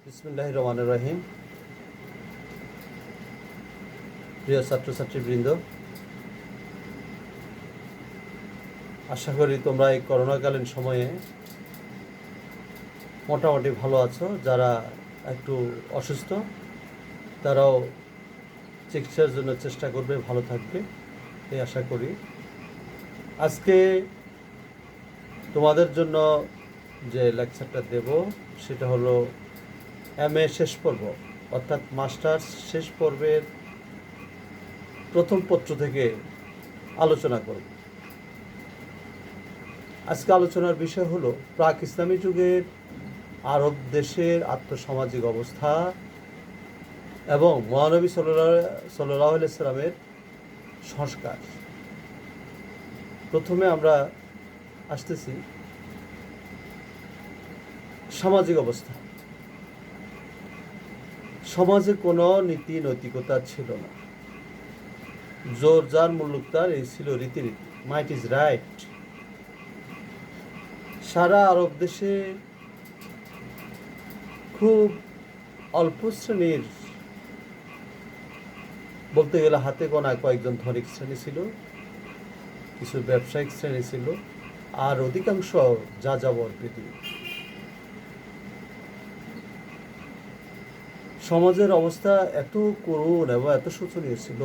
বিসমিল্লাহির রহমানির রহিম। প্রিয় ছাত্রছাত্রীবৃন্দ, আশা করি তোমরা এই করোনাকালীন সময়ে মোটামুটি ভালো আছো। যারা একটু অসুস্থ তারাও চিকিৎসার জন্য চেষ্টা করবে, ভালো থাকবে এই আশা করি। আজকে তোমাদের জন্য যে লেকচারটা দেব সেটা হলো MA শেষ পর্ব, অর্থাৎ মাস্টার্স শেষ পর্বের প্রথম পত্র থেকে আলোচনা করব। আজকে আলোচনার বিষয় হলো প্রাক ইসলামী যুগের আরব দেশের আর্থসামাজিক অবস্থা এবং মহানবী সাল্লাল্লাহু আলাইহি সাল্লামের সংস্কার। প্রথমে আমরা আসতেছি সামাজিক অবস্থা। সমাজে কোনো নীতি নৈতিকতা ছিল না, জোর যার মুল্লুক তার, এই ছিল রীতিনীতি। Might is right. সারা আরব দেশে খুব অল্প শ্রেণীর, বলতে গেলে হাতে গোনা কয়েকজন ধনিক শ্রেণী ছিল, কিছু ব্যবসায়িক শ্রেণী ছিল, আর অধিকাংশ যাযাবর পৃথিবী। সমাজের অবস্থা এত করুণ এবং এত শোচনীয় ছিল,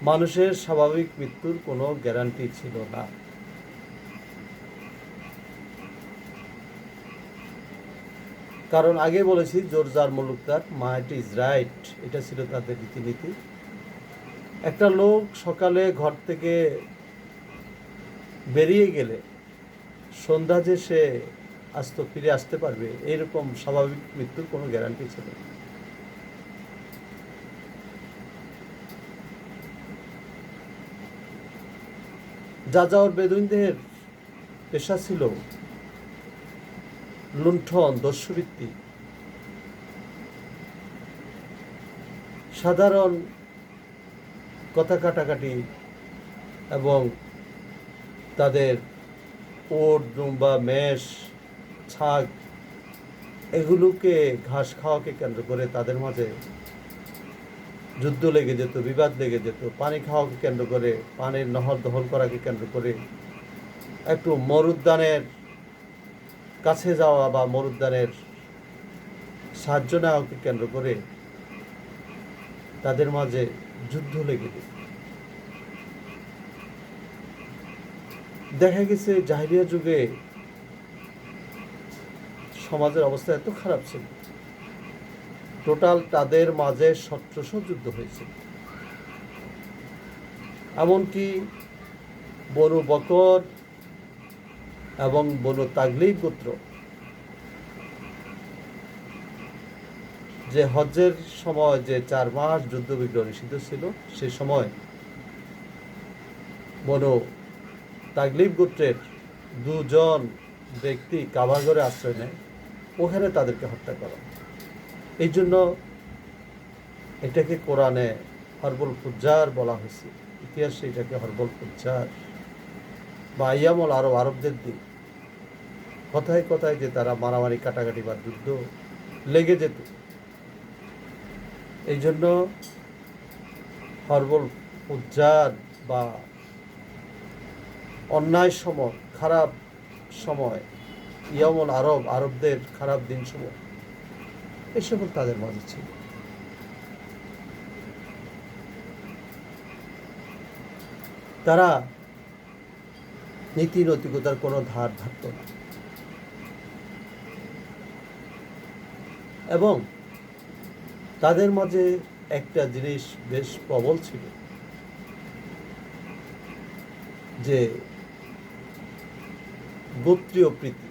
মানুষের স্বাভাবিক মৃত্যুর কোনো গ্যারান্টি ছিল না। কারণ আগে বলেছি, জোর যার মুল্লুক তার, মাইট ইজ রাইট, এটা ছিল তাদের রীতিনীতি। একটা লোক সকালে ঘর থেকে বেরিয়ে গেলে সন্ধ্যা যে সে ফিরে আসতে পারবে, এরকম স্বাভাবিক মৃত্যুর কোনো গ্যারান্টি ছিল না। যাযাবর বেদুইনদের পেশা ছিল লুণ্ঠন, দস্যুবৃত্তি। সাধারণ কথা কাটাকাটি এবং তাদের ওট, দুম্বা, মেষ, ছাগ এগুলোকে, ঘাস খাওয়াকে কেন্দ্র করে তাদের মাঝে যুদ্ধ লেগে যেত, বিবাদ লেগে যেত। পানি খাওয়াকে কেন্দ্র করে, পানির নহর দখল করাকে কেন্দ্র করে, একটু মরুদ্যানের কাছে যাওয়া বা মরুদ্যানের সাহায্য নেওয়াকে কেন্দ্র করে তাদের মাঝে যুদ্ধ লেগে যেত। দেখা গেছে জাহিলিয়া যুগে সমাজের অবস্থা এত খারাপ ছিল, টোটাল তাদের মাঝে 1700 যুদ্ধ হয়েছে। এমনকি বনু বকর এবং বনু তাগলিব গোত্র, যে হজ্জের সময় যে 4 মাস যুদ্ধ বিগ্রহ নিষিদ্ধ ছিল, সে সময় বনু তাগলিব গোত্রের 2 জন ব্যক্তি কাবাঘরে আশ্রয় নেয়, ওখানে তাদেরকে হত্যা করা। এই জন্য এটাকে কোরআনে হরবুল ফুজ্জার বলা হয়েছে, ইতিহাসে এটাকে হরবুল ফুজ্জার বা আইয়ামুল আরব, আরবদের দিন। কথায় কথায় যে তারা মারামারি, কাটাকাটি বা যুদ্ধ লেগে যেত। এই জন্য হরবুল ফুজ্জার বা অন্যায় সময়, খারাপ সময়, ইয়ামুল আরব, আরবদের খারাপ দিন সময়, এই সকল তাদের মাঝে ছিল। তারা নীতি নৈতিকতার কোনো ধার ধারত না এবং তাদের মাঝে একটা জিনিস বেশ প্রবল ছিল, যে গোত্রীয় প্রীতি,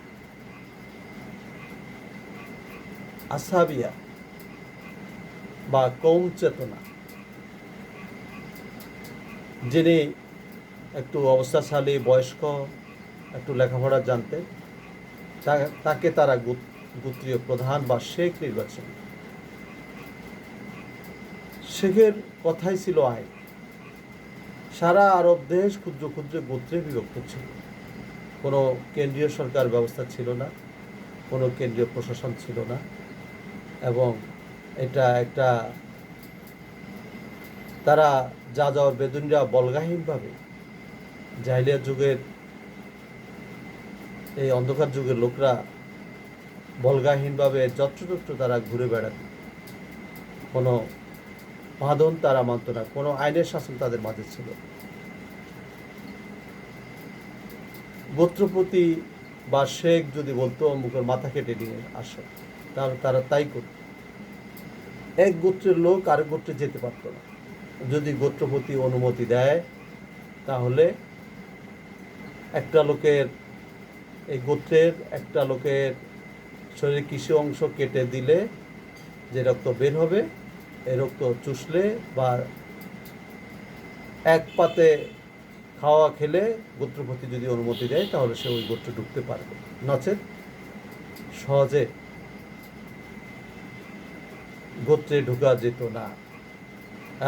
আসাবিয়া বা কৌম চেতনা। যিনি একটু অবস্থাশালী, বয়স্ক, একটু লেখাপড়া জানতেন, তাকে তারা গোত্রীয় প্রধান বা শেখ নির্বাচন। শেখের কথাই ছিল আইন। সারা আরব দেশ ক্ষুদ্র ক্ষুদ্র গোত্রে বিভক্ত ছিল, কোনো কেন্দ্রীয় সরকার ব্যবস্থা ছিল না। কোনো কেন্দ্রীয় প্রশাসন ছিল না, এবং এটা একটা তারা যাযাবর বেদুনরা বল্গাহীনভাবে জাহিলিয়া যুগের এই অন্ধকার যুগের লোকরা বল্গাহীনভাবে যত্রতত্র তারা ঘুরে বেড়াত, কোনো বাঁধন তারা মানত না, কোনো আইনের শাসন তাদের মাঝে ছিল। গোত্রপতি বা শেখ যদি বলতো অমুকের মাথা কেটে নিয়ে আসো, তারা তাই করত। এক গোত্রের লোক আরেক গোত্রে যেতে পারত না। যদি গোত্রপতি অনুমতি দেয়, তাহলে একটা লোকের এই গোত্রের একটা লোকের শরীরে কিছু অংশ কেটে দিলে যে রক্ত বের হবে, এই রক্ত চুষলে বা এক পাতে খাওয়া খেলে গোত্রপতি যদি অনুমতি দেয়, তাহলে সে ওই গোত্রে ঢুকতে পারবে, নচেত সহজে গোত্রে ঢুকা যেত না।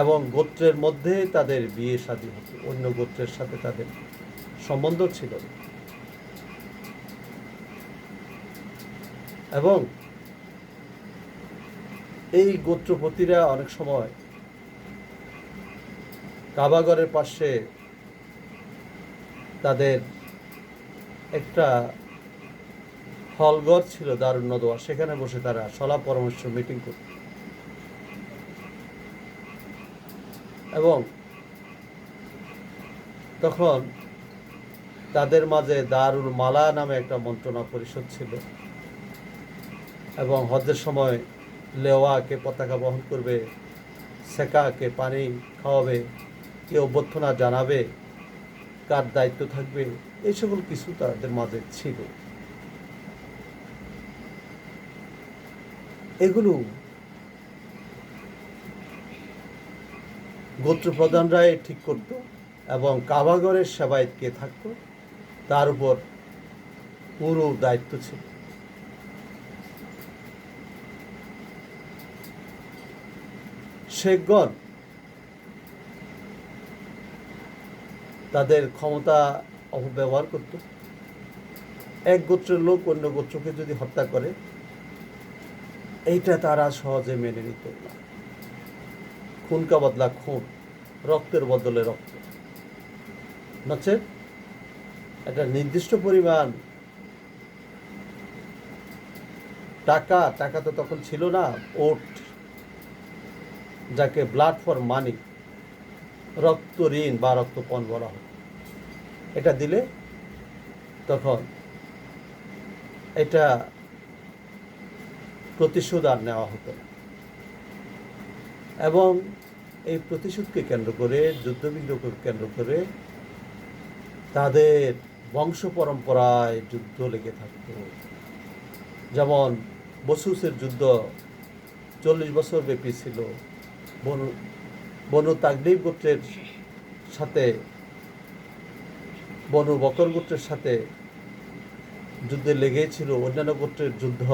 এবং গোত্রের মধ্যে তাদের বিয়ে শাদী হতো, অন্য গোত্রের সাথে তাদের সম্বন্ধ ছিল না। এবং এই গোত্রপতিরা অনেক সময় কাবাগরের পাশে তাদের একটা হলঘর ছিল, দারুন নদওয়া, সেখানে বসে তারা সলা পরামর্শ মিটিং করত। এবং তখন তাদের মাঝে দারুল মালা নামে একটা মন্ত্রণা পরিষদ ছিল, এবং হজ্জের সময় লেওয়াকে পতাকা বহন করবে, সেকাকে পানি খাওয়াবে, কে অভ্যর্থনা জানাবে, কার দায়িত্ব থাকবে, এই সকল কিছু তাদের মাঝে ছিল। এগুলো গোত্রপ্রধানরাই ঠিক করত, এবং কাবাগরের সেবায়েত কে থাকতো তার উপর পুরো দায়িত্ব ছিল। শেখগণ তাদের ক্ষমতা অপব্যবহার করত। এক গোত্রের লোক অন্য গোত্রকে যদি হত্যা করে, এইটা তারা সহজে মেনে নিত না। খুন কা বদলা খুন, রক্তের বদলে রক্ত, নচেত একটা নির্দিষ্ট পরিমাণ টাকা তো তখন ছিল না, ওট, যাকে ব্লাড ফর মানি, রক্ত ঋণ বা রক্তপণ বলা হয়, এটা দিলে তখন এটা প্রতিশোধ আর নেওয়া হতো না। এবং এই প্রতিশোধকে কেন্দ্র করে, যুদ্ধবিগ্রহকে কেন্দ্র করে তাদের বংশ পরম্পরায় যুদ্ধ লেগে থাকত। যেমন বসুসের যুদ্ধ 40 বছর ব্যাপী ছিল। বনু তাগলিব গোত্রের সাথে বনু বকর গোত্রের সাথে যুদ্ধে লেগেছিল। অন্যান্য গোত্রের যুদ্ধ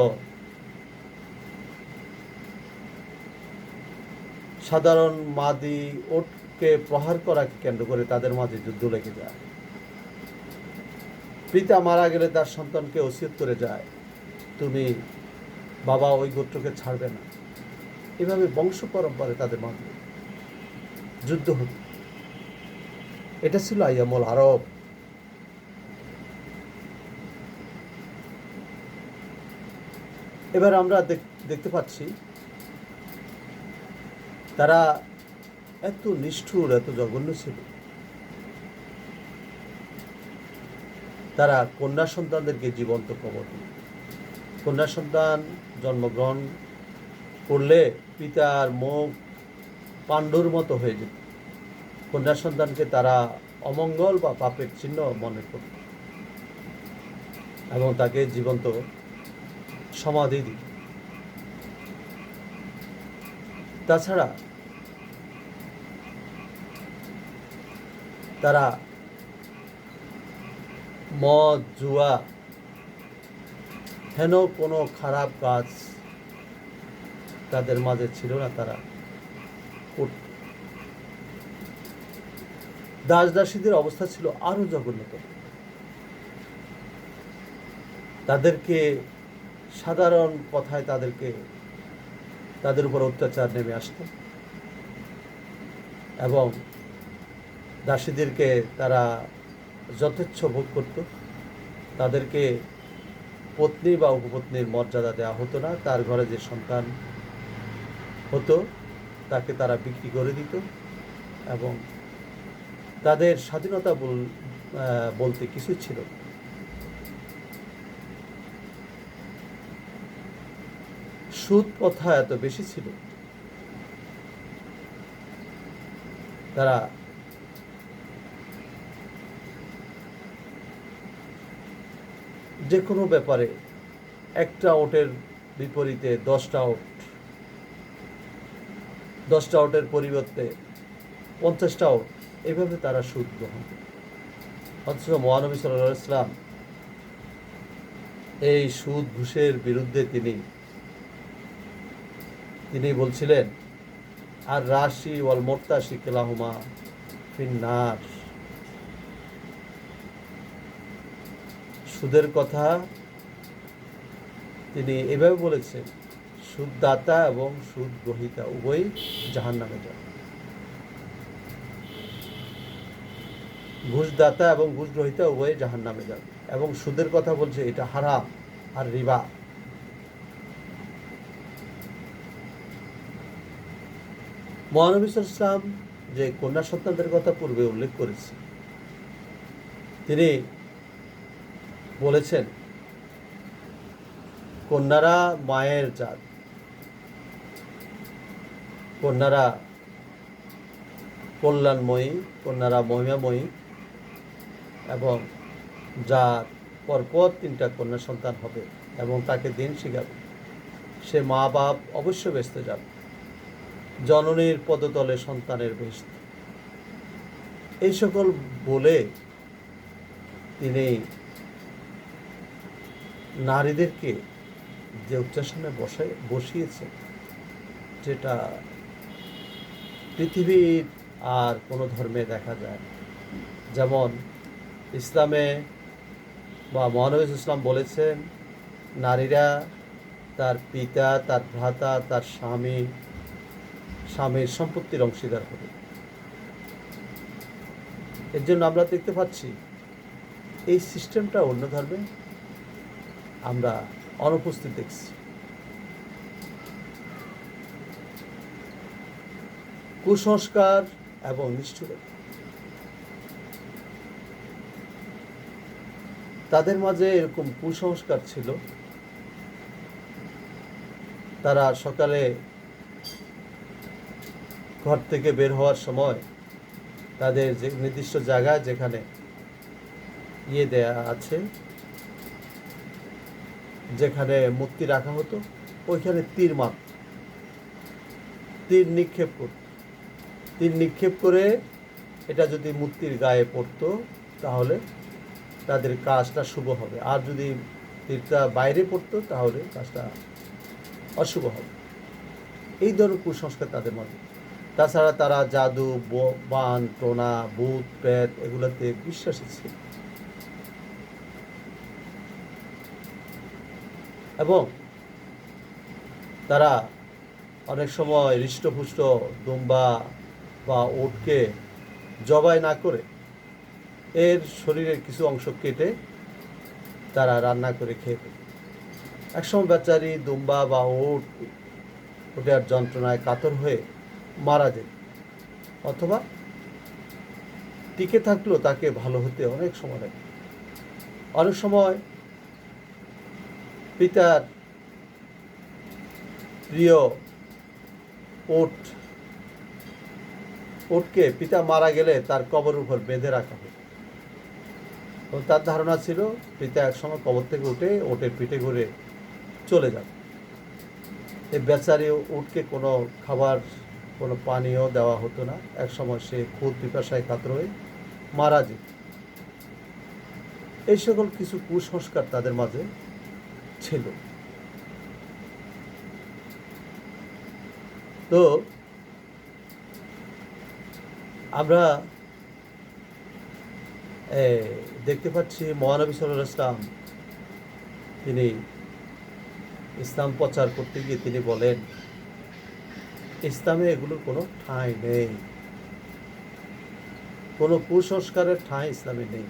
সাধারণ মাদি ওটকে প্রহার করাকে কেন্দ্র করে তাদের মাঝে যুদ্ধ লেগে যায়। পিতা মারা গেলে তার সন্তানকে ওসিয়ত করে যায়, তুমি বাবা ওই গোত্রকে ছাড়বে না। এভাবে বংশ পরম্পরায় তাদের মাঝে যুদ্ধ হতো। এটা ছিল আইয়ামুল আরব। এবার আমরা দেখতে পাচ্ছি তারা এত নিষ্ঠুর, এত জঘন্য ছিল। তারা কন্যা সন্তানদেরকে জীবন্ত কবর দিত। কন্যা সন্তান জন্মগ্রহণ করলে পিতার মুখ পাণ্ডুর মতো হয়ে যেত। কন্যা সন্তানকে তারা অমঙ্গল বা পাপের চিহ্ন মনে করত, এবং তাকে জীবন্ত সমাধি দিত। তাছাড়া তারা মদ, জুয়া, হেন কোনো খারাপ কাজ তাদের মাঝে ছিল না, তারা করত। দাস দাসীদের অবস্থা ছিল আরো জঘন্যতম। তাদেরকে সাধারণ কথায় তাদের উপর অত্যাচার নেমে আসত এবং দাসীদেরকে তারা যথেচ্ছ ভোগ করত। তাদেরকে পত্নী বা উপপত্নীর মর্যাদা দেওয়া হতো না। তার ঘরে যে সন্তান হতো তাকে তারা বিক্রি করে দিত এবং তাদের স্বাধীনতা বলতে কিছু ছিল না। সুদ প্রথা এত বেশি ছিল, তারা যে কোনো ব্যাপারে একটা ওটের বিপরীতে 10টা ওট, 10টা ওটের পরিবর্তে 50টা ওট, এইভাবে তারা সুদ গ্রহণ করে। অথচ মহানবী সাল্লাল্লাহু আলাইহি ওয়াসাল্লাম এই সুদ ঘুষের বিরুদ্ধে তিনি বলছিলেন, আর রাশি ওয়াল মুরতাশি কিলাহুমা ফিন্নার। সুদের কথা তিনি এভাবে বলেছেন, সুদদাতা এবং সুদ গ্রহীতা উভয়ই জাহান্নামে যাবে। ঘুষদাতা এবং ঘুষ গ্রহীতা উভয়ই জাহান্নামে যাবে। এবং সুদের কথা বলছে এটা হারাম আর রিবা। মহানবী সাল্লাল্লাহু আলাইহি ওয়াসাল্লাম যে কন্যা সন্তানদের কথা পূর্বে উল্লেখ করেছে, তিনি বলেছেন কন্যারা মায়ের জাত, কন্যারা কল্যাণময়ী, কন্যারা মহিমাময়ী এবং যার পরপর 3টা কন্যা সন্তান হবে এবং তাকে দিন শিখাবে, সে মা বাপ অবশ্য বেহেশতে যাবে, জননীর পদতলে সন্তানের বেহেশত। এই সকল বলে তিনি নারীদেরকে যে উচ্চাসনে বসিয়েছেন, যেটা পৃথিবীর আর কোনো ধর্মে দেখা যায় না। যেমন ইসলামে বা মহানবী ইসলাম বলেছেন, নারীরা তার পিতা, তার ভ্রাতা, তার স্বামীর সম্পত্তির অংশীদার হবে। এর জন্য আমরা দেখতে পাচ্ছি এই সিস্টেমটা অন্য ধর্মে আমরা অনুপস্থিত দেখছি। কুসংস্কার এবং নিষ্ঠুরতা, তাদের মাঝে এরকম কুসংস্কার ছিল। তারা সকালে ঘর থেকে বের হওয়ার সময় তাদের যে নির্দিষ্ট জায়গায় যেখানে দেয়া আছে, যেখানে মূর্তি রাখা হতো, ওইখানে তীর নিক্ষেপ করে এটা যদি মূর্তির গায়ে পড়তো তাহলে তাদের কাজটা শুভ হবে, আর যদি তীরটা বাইরে পড়তো তাহলে কাজটা অশুভ হবে। এই ধরনের কুসংস্কার তাদের মধ্যে। তাছাড়া তারা জাদু, বান, টোনা, ভূত, প্রেত এগুলোতে বিশ্বাসী ছিল এবং তারা অনেক সময় হৃষ্টপুষ্ট দুম্বা বা উটকে জবাই না করে এর শরীরের কিছু অংশ কেটে তারা রান্না করে খেয়ে ফেলে। একসময় বেচারি দুম্বা বা ওটার যন্ত্রণায় কাতর হয়ে মারা যায়, অথবা টিকে থাকলেও তাকে ভালো হতে অনেক সময় লাগে। অনেক সময় পিতার প্রিয় ওটকে পিতা মারা গেলে তার কবরের উপর বেঁধে রাখা হয়। তার ধারণা ছিল পিতা একসময় কবর থেকে উঠে ওটের পিঠে করে চলে যাবে। এই বেচারি উটকে কোনো খাবার, কোনো পানীয় দেওয়া হতো না। একসময় সে খুব পিপাসায় কাতর হয়ে মারা যেত। এই সকল কিছু কুসংস্কার তাদের মাঝে ছিল। তো আমরা দেখতে পাচ্ছি মহানবী সাল্লাল্লাহু আলাইহি ওয়াসাল্লাম তিনি ইসলাম প্রচার করতে গিয়ে তিনি বলেন, ইসলামে এগুলোর কোনো ঠাঁই নেই, কোনো কুসংস্কারের ঠাঁই ইসলামে নেই।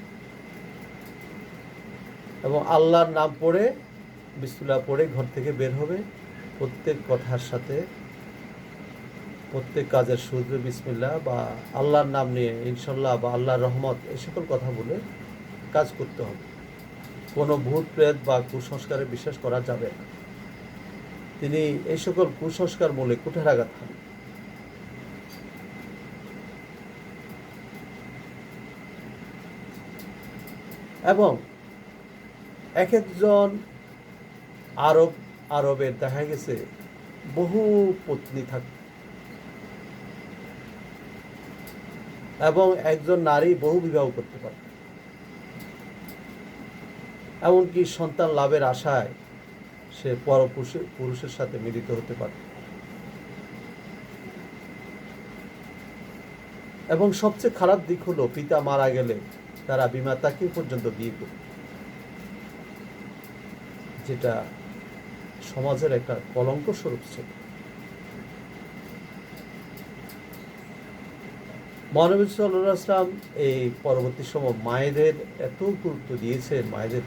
এবং আল্লাহর নাম পড়ে, বিসমিল্লাহ পড়ে ঘর থেকে বের হবে, প্রত্যেক কথার সাথে, প্রত্যেক কাজের শুরুতে বিসমিল্লাহ বা আল্লাহর নাম নিয়ে ইনশাল্লাহ বা আল্লাহর রহমত এই সকল কথা বলে কাজ করতে হবে। কোনো ভূত প্রেত বা কুসংস্কারে বিশ্বাস করা যাবে না। তিনি এই সকল কুসংস্কার মূলে কুঠারাঘাত হান। এবং এক একজন আরবের দেখা গেছে বহু পত্নী থাকত, এবং একজন নারী বহু বিবাহ করতে পারে, এমনকি সন্তান লাভের আশায় সে পুরুষের সাথে মিলিত হতে পারে। এবং সবচেয়ে খারাপ দিক হলো পিতা মারা গেলে তারা বিমাতাকে পর্যন্ত বিয়ে করে, যেটা সমাজের একটা কলঙ্ক স্বরূপ ছিল। মহানবী সাল্লাল্লাহু আলাইহি ওয়াসাল্লাম এই পরবর্তী সময় মায়েদের এত গুরুত্ব দিয়েছেন, মায়েদের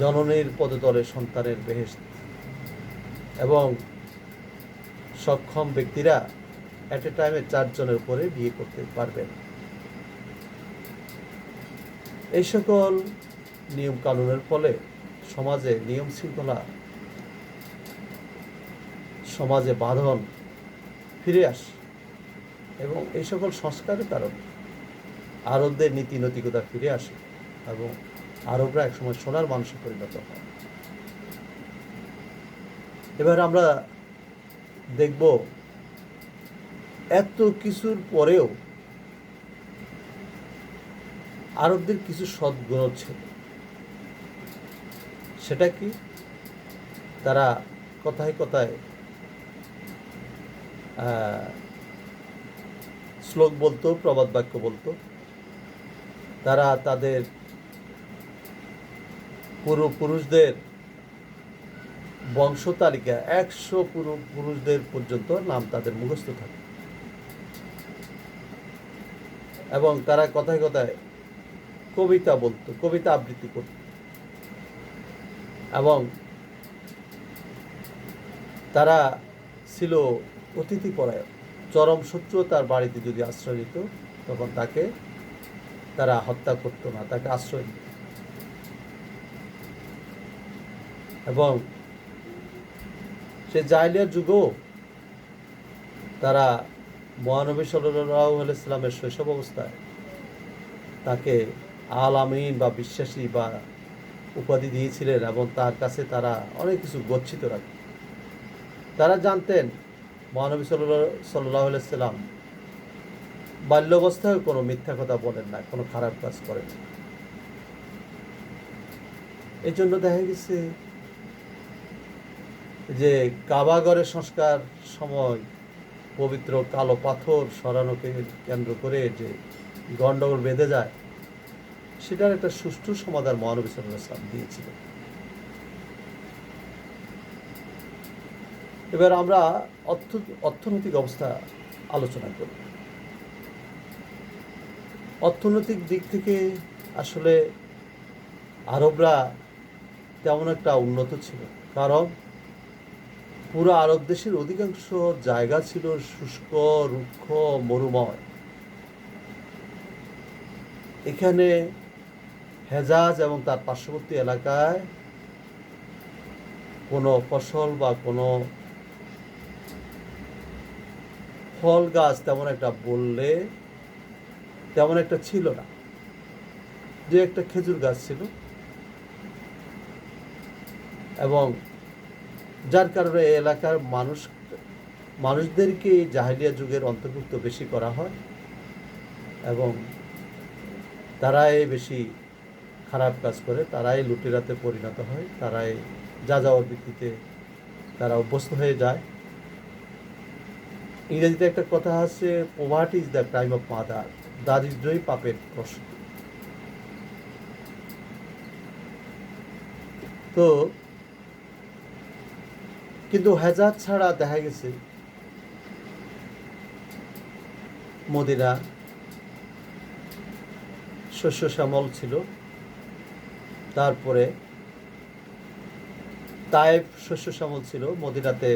জননীর পদতলে সন্তানের বেহেশত, এবং সক্ষম ব্যক্তিরা এট এ টাইমে 4 জনের উপরে বিয়ে করতে পারবেন। এই সকল নিয়ম কানুনের ফলে সমাজে নিয়ম শৃঙ্খলা, সমাজে বাঁধন ফিরে আসে, এবং এই সকল সংস্কারের কারণে আরবদের নীতি নৈতিকতা ফিরে আসে, এবং আরবরা একসময় সোনার মানুষে পরিণত হয়। এবার আমরা দেখব এত কিছুর পরেও আরবদের কিছু সদ্গুণ ছিল। সেটা কি? তারা কথায় কথায় শ্লোক বলতো, প্রবাদ বাক্য বলতো। তারা তাদের পূর্বপুরুষদের বংশ তালিকা 100 পূর্বপুরুষদের পর্যন্ত নাম তাদের মুখস্থ থাকে, এবং তারা কথায় কথায় কবিতা বলতো, কবিতা আবৃত্তি করত, এবং তারা ছিল অতিথিপরায়ণ। চরম শত্রু তার বাড়িতে যদি আশ্রয় নিত, তখন তাকে তারা হত্যা করতো না, তাকে আশ্রয় দিত। এবং সে জাহেলিয়ার যুগেও তারা মহানবী সাল্লাল্লাহু আলাইহি ওয়াসাল্লামের শৈশব অবস্থায় তাকে আল আমিন বা বিশ্বাসী বা উপাধি দিয়েছিলেন, এবং তার কাছে তারা অনেক কিছু গচ্ছিত রাখত। তারা জানতেন মহানবী সাল্লাল্লাহু আলাইহি ওয়াসাল্লাম বাল্যাবস্থায় কোনো মিথ্যা কথা বলেন না, কোনো খারাপ কাজ করেন না। এই জন্য দেখা গেছে যে কাবাগরের সংস্কার সময় পবিত্র কালো পাথর সরানোকে কেন্দ্র করে যে গণ্ডগোল বেঁধে যায়, সেটার একটা সুষ্ঠু সমাধান মহানবী সাল্লাল্লাহু আলাইহি ওয়াসাল্লাম দিয়েছিলেন। এবার আমরা অর্থনৈতিক অবস্থা আলোচনা করি। অর্থনৈতিক দিক থেকে আসলে আরবরা তেমন একটা উন্নত ছিল, কারণ পুরো আরব দেশের অধিকাংশ জায়গা ছিল শুষ্ক, রুক্ষ, মরুময়। এখানে হেজাজ এবং তার পার্শ্ববর্তী এলাকায় কোনো ফসল বা কোনো ফল গাছ তেমন একটা বললে তেমন একটা ছিল না। যে একটা খেজুর গাছ ছিল, এবং যার কারণে এই এলাকার মানুষদেরকে জাহেলিয়া যুগের অন্তর্ভুক্ত বেশি করা হয়, এবং তারাই বেশি খারাপ কাজ করে, তারাই লুটেরাতে পরিণত হয়, তারাই যাযাবর ভিত্তিতে তারা অভ্যস্ত হয়ে যায়। ইংরেজিতে একটা কথা আছে, poverty is the crime of mother, দারিদ্র্যই পাপের প্রশ্ন। তো কিন্তু হেজাজ ছাড়া দেখা গেছে মদিনা শস্য শ্যামল ছিল। তারপরে তায়েফ শস্য শ্যামল ছিল। মদিনাতে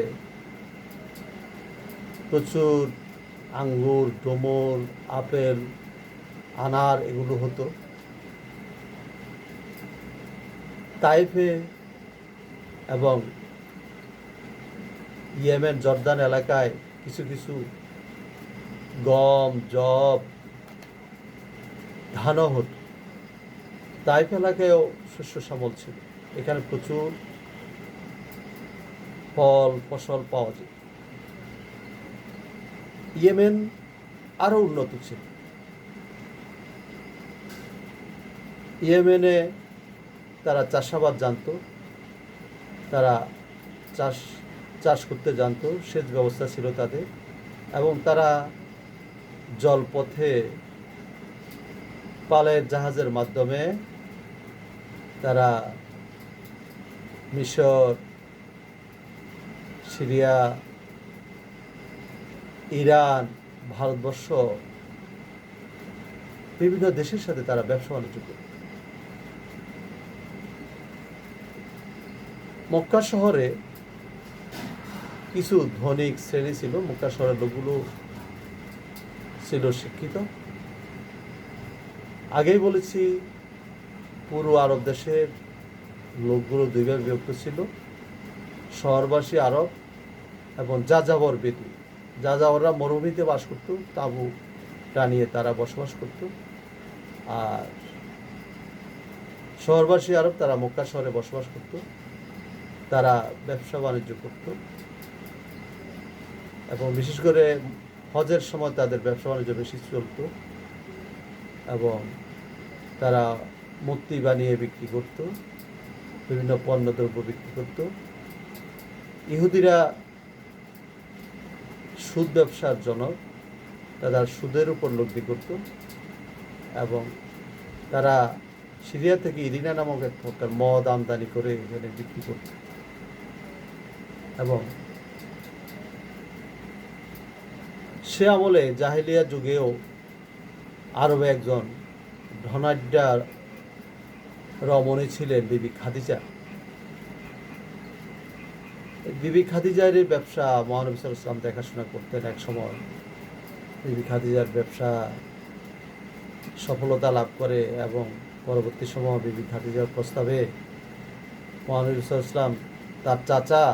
প্রচুর আঙ্গুর, ডুমুর, আপেল, আনার এগুলো হতো। তাইফে এবং ইয়েমেন জর্দান এলাকায় কিছু কিছু গম, যব, ধানও হতো। তাইফ এলাকায়ও শস্য শ্যামল ছিল। এখানে প্রচুর ফল ফসল পাওয়া যায়। ইয়েমেন আরও উন্নত ছিল। ইয়েমেনে তারা চাষাবাদ জানতো, তারা চাষ করতে জানতো, সেচ ব্যবস্থা ছিল তাদের, এবং তারা জলপথে পালের জাহাজের মাধ্যমে তারা মিশর, সিরিয়া, ইরান, ভারতবর্ষ বিভিন্ন দেশের সাথে তারা ব্যবসা বাণিজ্য করত। মক্কা শহরে কিছু ধনিক শ্রেণী ছিল। মক্কা শহরের লোকগুলো ছিল শিক্ষিত। আগেই বলেছি পুরো আরব দেশের লোকগুলো দুই ভাগে বিভক্ত ছিল, শহরবাসী আরব এবং যাযাবর বেদু। যাযাবররা মরুভূমিতে বাস করত, তাঁবু টানিয়ে তারা বসবাস করত। আর শহরবাসী আরব তারা মক্কা শহরে বসবাস করত, তারা ব্যবসা বাণিজ্য করত, এবং বিশেষ করে হজের সময় তাদের ব্যবসা বাণিজ্য বেশি চলত, এবং তারা মূর্তি বানিয়ে বিক্রি করত, বিভিন্ন পণ্যদ্রব্য বিক্রি করত। ইহুদিরা সুদ ব্যবসার জনক, তারা সুদের উপর লগ্নি করত, এবং তারা সিরিয়া থেকে ইরিনা নামক এক প্রকার মদ আমদানি করে এখানে বিক্রি করত। এবং সে আমলে জাহেলিয়া যুগেও আরবে একজন ধনাঢ্যা রমণী ছিলেন বিবি খাদিজা। বিবি খাদিজার এই ব্যবসা মহানবী সাল্লাল্লাহু আলাইহি ওয়াসাল্লাম দেখাশোনা করতেন। এক সময় বিবি খাদিজার ব্যবসা সফলতা লাভ করে, এবং পরবর্তী সময় বিবি খাদিজার প্রস্তাবে মহানবী সাল্লাল্লাহু আলাইহি ওয়াসাল্লাম তার চাচা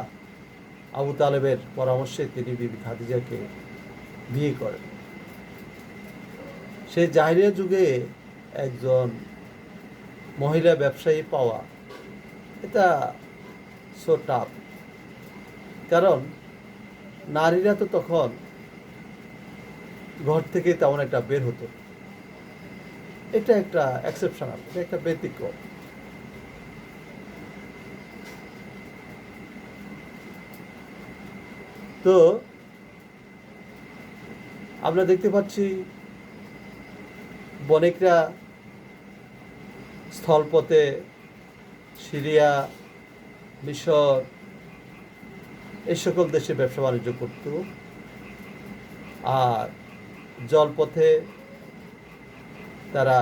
আবু তালেবের পরামর্শে তিনি বিবি খাদিজাকে বিয়ে করেন। সেই জাহেলিয়া যুগে একজন মহিলা ব্যবসায়ী পাওয়া এটা সো টাফ, কারণ নারীরা তো তখন ঘর থেকে তেমন একটা বের হতো। এটা একটা এক্সেপশনাল, এটা একটা ব্যতিক্রম। তো আমরা দেখতে পাচ্ছি বণিকরা স্থলপথে সিরিয়া, মিশর এই সকল দেশে ব্যবসা বাণিজ্য করত, আর জলপথে তারা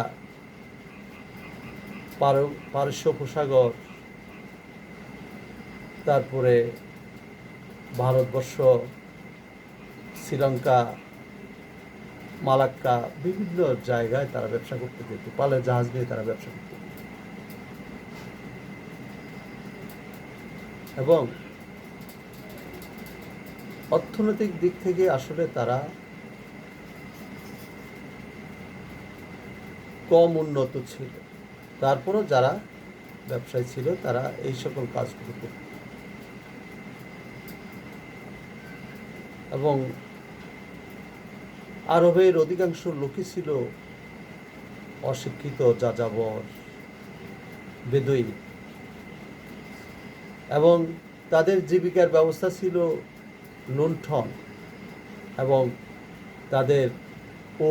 পারস্য উপসাগর, তারপরে ভারতবর্ষ, শ্রীলঙ্কা, মালাক্কা বিভিন্ন জায়গায় তারা ব্যবসা করতে যেত। পালের জাহাজ নিয়ে তারা ব্যবসা করত, এবং অর্থনৈতিক দিক থেকে আসলে তারা কম উন্নত ছিল। তারপরও যারা ব্যবসায়ী ছিল তারা এই সকল কাজগুলো করত, এবং আরবের অধিকাংশ লোকই ছিল অশিক্ষিত, যাযাবর, বেদুইন, এবং তাদের জীবিকার ব্যবস্থা ছিল লুণ্ঠন, এবং তাদের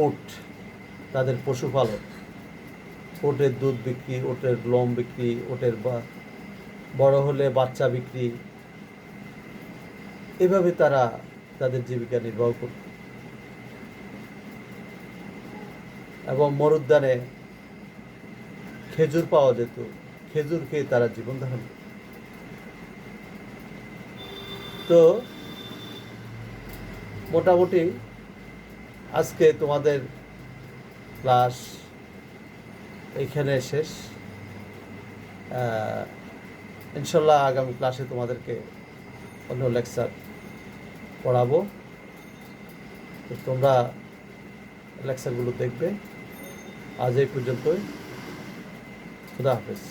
উট, তাদের পশুপালন, ওটের দুধ বিক্রি, ওটের লোম বিক্রি, ওটের বড় হলে বাচ্চা বিক্রি, এভাবে তারা তাদের জীবিকা নির্বাহ করত। এবং মরুদ্যানে খেজুর পাওয়া যেত, খেজুর খেয়ে তারা জীবন ধারণ করত। তো মোটামুটি আজকে তোমাদের ক্লাস এইখানে শেষ। ইনশাল্লাহ আগামী ক্লাসে তোমাদেরকে অন্য লেকচার পড়াবো। তো তোমরা লেকচারগুলো দেখবে। আজ এই পর্যন্তই। খুদা হাফেজ।